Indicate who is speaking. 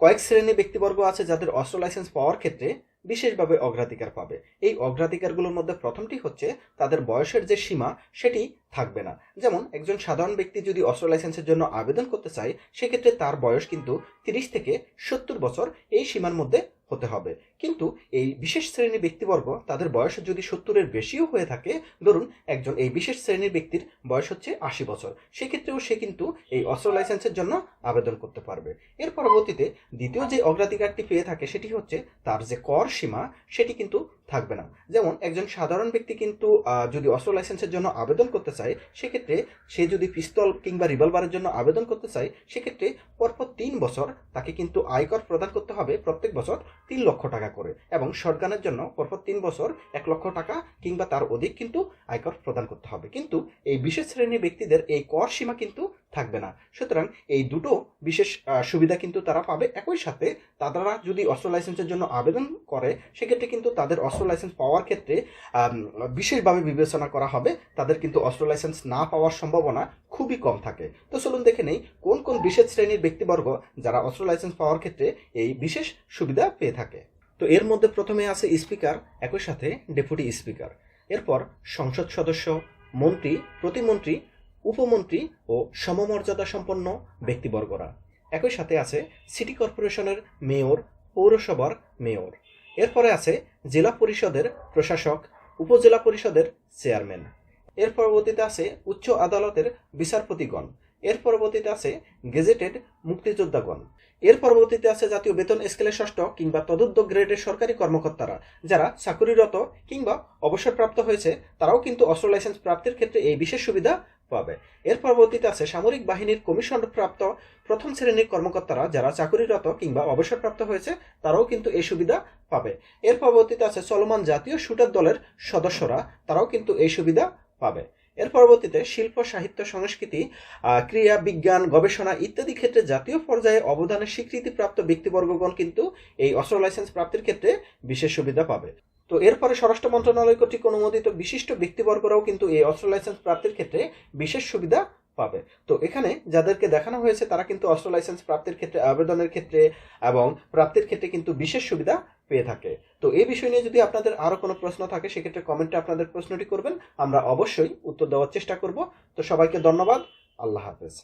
Speaker 1: কয়েক শ্রেণী ব্যক্তিবর্গ আছে যাদের অস্ত্র লাইসেন্স পাওয়ার ক্ষেত্রে বিশেষভাবে অগ্রাধিকার পাবে। এই অগ্রাধিকারগুলোর মধ্যে প্রথমটি হচ্ছে তাদের বয়সের যে সীমা সেটি থাকবে না। যেমন একজন সাধারণ ব্যক্তি যদি অস্ত্র লাইসেন্সের জন্য আবেদন করতে চায়, সেক্ষেত্রে তার বয়স কিন্তু 30 থেকে 70 বছর এই সীমার মধ্যে হতে হবে। কিন্তু এই বিশেষ শ্রেণীর ব্যক্তিবর্গ তাদের বয়স যদি 70-এর বেশিও হয়ে থাকে, ধরুন একজন এই বিশেষ শ্রেণীর ব্যক্তির বয়স হচ্ছে 80 বছর, সেক্ষেত্রেও সে কিন্তু এই অস্ত্র লাইসেন্সের জন্য আবেদন করতে পারবে। এর পরবর্তীতে দ্বিতীয় যে অগ্রাধিকারটি পেয়ে থাকে সেটি হচ্ছে তার যে কর সীমা সেটি কিন্তু থাকবে না। যেমন একজন সাধারণ ব্যক্তি কিন্তু যদি অস্ত্র লাইসেন্সের জন্য আবেদন করতে চায়, সেক্ষেত্রে সে যদি পিস্তল কিংবা রিভলভারের জন্য আবেদন করতে চায়, সেক্ষেত্রে পরপর 3 বছর তাকে কিন্তু আয়কর প্রদান করতে হবে, প্রত্যেক বছর 3 লক্ষ টাকা করে, এবং শটগানের জন্য পরপর 3 বছর 1 লক্ষ টাকা কিংবা তার অধিক কিন্তু আয়কর প্রদান করতে হবে। কিন্তু এই বিশেষ শ্রেণীর ব্যক্তিদের এই কর সীমা কিন্তু থাকবে না। সুতরাং এই দুটো বিশেষ সুবিধা কিন্তু তারা পাবে। একই সাথে তারা যদি অস্ত্র লাইসেন্সের জন্য আবেদন করে, সেক্ষেত্রে কিন্তু তাদের অস্ত্র লাইসেন্স পাওয়ার ক্ষেত্রে বিশেষভাবে বিবেচনা করা হবে। তাদের কিন্তু অস্ত্র লাইসেন্স না পাওয়ার সম্ভাবনা খুবই কম থাকে। তো চলুন দেখে নেই কোন কোন বিশেষ শ্রেণীর ব্যক্তিবর্গ যারা অস্ত্র লাইসেন্স পাওয়ার ক্ষেত্রে এই বিশেষ সুবিধা পেয়ে থাকে। তো এর মধ্যে প্রথমে আছে স্পিকার, একই সাথে ডেপুটি স্পিকার, এরপর সংসদ সদস্য, মন্ত্রী, প্রতিমন্ত্রী, উপমন্ত্রী ও সমমর্যাদা সম্পন্ন ব্যক্তিবর্গরা। একই সাথে আছে সিটি কর্পোরেশনের মেয়র, পৌরসভার মেয়র। এরপরে আছে জেলা পরিষদের প্রশাসক, উপজেলা পরিষদের চেয়ারম্যান। এর পরবর্তীতে আছে উচ্চ আদালতের বিচারপতিগণ। এর পরবর্তীতে আছে গেজেটেড মুক্তিযোদ্ধাগণ। এর পরবর্তীতে আছে জাতীয় বেতন স্কেলের 6ষ্ঠ কিংবা তদুর্ধ্ব গ্রেডের সরকারি কর্মকর্তারা, যারা চাকুরিরত কিংবা অবসরপ্রাপ্ত হয়েছে, তারাও কিন্তু অস্ত্র লাইসেন্স প্রাপ্তির ক্ষেত্রে এই বিশেষ সুবিধা পাবে। এর পরবর্তীতে আছে সামরিক বাহিনীর কমিশনপ্রাপ্ত প্রথম শ্রেণীর কর্মকর্তারা, যারা চাকুরিরত কিংবা অবসরপ্রাপ্ত হয়েছে, তারাও কিন্তু এই সুবিধা পাবে। এর পরবর্তীতে আছে চলমান জাতীয় শুটার দলের সদস্যরা, তারাও কিন্তু এই সুবিধা পাবে। এর পরবর্তীতে শিল্প, সাহিত্য, সংস্কৃতি, ক্রীড়া, বিজ্ঞান, গবেষণা ইত্যাদি ক্ষেত্রে জাতীয় পর্যায়ে অবদানের স্বীকৃতিপ্রাপ্ত ব্যক্তিবর্গগণ কিন্তু এই অস্ত্র লাইসেন্স প্রাপ্তির ক্ষেত্রে বিশেষ সুবিধা পাবে। তো এরপরে স্বরাষ্ট্র মন্ত্রণালয় কর্তৃক অনুমোদিত বিশিষ্ট ব্যক্তিবর্গরাও কিন্তু এই অস্ত্র লাইসেন্স প্রাপ্তির ক্ষেত্রে বিশেষ সুবিধা পাবে। তো এখানে যাদেরকে দেখানো হয়েছে তারা কিন্তু অস্ত্র লাইসেন্স প্রাপ্তির ক্ষেত্রে, আবেদনের ক্ষেত্রে এবং প্রাপ্তির ক্ষেত্রে কিন্তু বিশেষ সুবিধা পেয়ে থাকে। তো এই বিষয় নিয়ে যদি আপনাদের আরো কোনো প্রশ্ন থাকে, সেক্ষেত্রে কমেন্টে আপনাদের প্রশ্নটি করবেন, আমরা অবশ্যই উত্তর দেওয়ার চেষ্টা করব। তো সবাইকে ধন্যবাদ, আল্লাহ হাফেজ।